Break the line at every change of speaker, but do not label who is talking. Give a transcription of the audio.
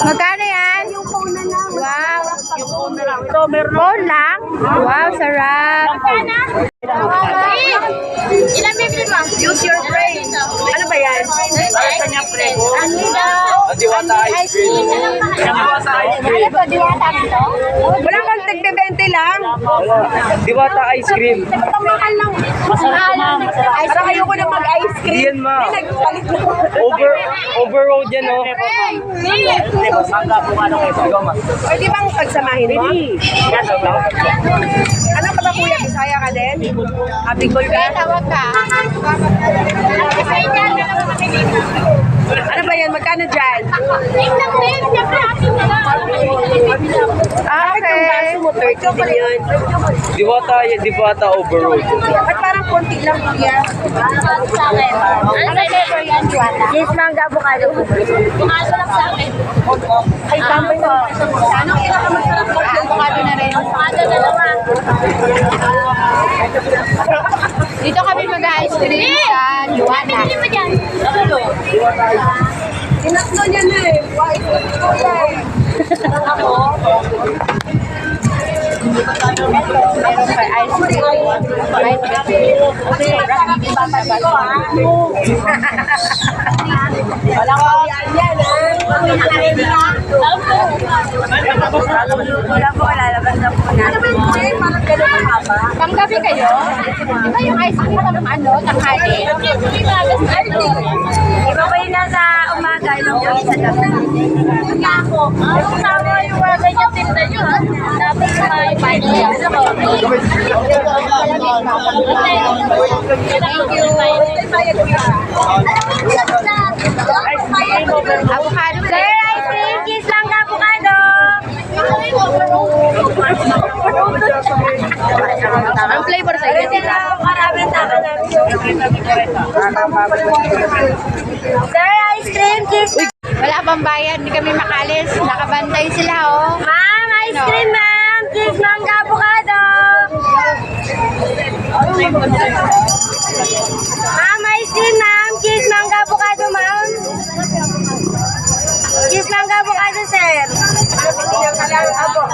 Magkano yan?
Yung phone na lang.
Wow.
Yung phone na lang.
Ito, meron.
Phone lang? Wow, sarap.
Ilan bibili mo? Use your brain. Ano ba yan?
Kanya pre.
Ano daw?
Diwata ice cream. Diwata ice cream.
Ano to? Diwata nito?
Wala kang tigbe-20 lang.
Diwata ice cream.
Ito mahal lang.
Masarap ma'am.
Parang ayoko na mag-ice cream.
Yan ma.
Nagpalit na.
Overroad yan oh. Hindi ba sangga kung ano kayo. Ikaw ma.
Pwede bang pagsamahin mo? Ano ka ba kuya? Bisaya ka din? Abicol ka?
Tawag ka.
Ano ba yan? Magkano dyan?
Tingnan mo yun. Siyempre, atin na lang.
Okay. 30 din yun.
Diwata overroad.
Ba't parang konti lang kuya?
Sa akin. Ano flavor yan, Diwata?
Yes, mangga avocado.
Pumasok lang sa akin.
Ay, tambay ko.
Anong pinakamasarap ko? Avocado na rin. Avocado dalawa.
Dito kami mag-ice cream sa Diwata.
Bili mo dyan.
Tinatlo niya na eh. Why? Ako? Meron pa ice cream. Wala ko yan yan Wala po, lalabas na po na. Ano ba yung kuya? Parang gano'n ang haba.
Panggabi kayo? Di ba yung ice cream ng ano, tanghali?
Iba ba yung nasa umaga, ilang po sa gabi?
Ako. Kasama yung wagay niya tinda nyo, ha? Dapat sa mga ipahit. Thank you.
Avocado. Sir, ice cream, kiss lang ka, avocado. Ang flavor sa iyo. Maraming tama namin. Sir, ice cream, kiss.
Wala pang bayad, hindi kami makalis. Nakabantay sila, oh.
Ma'am, ice cream, ma'am. Kiss mangga, avocado. Ma'am, ice cream, ma'am. Kiss mangga, avocado, ma'am. Kiss mangga, avocado, sir. Apo.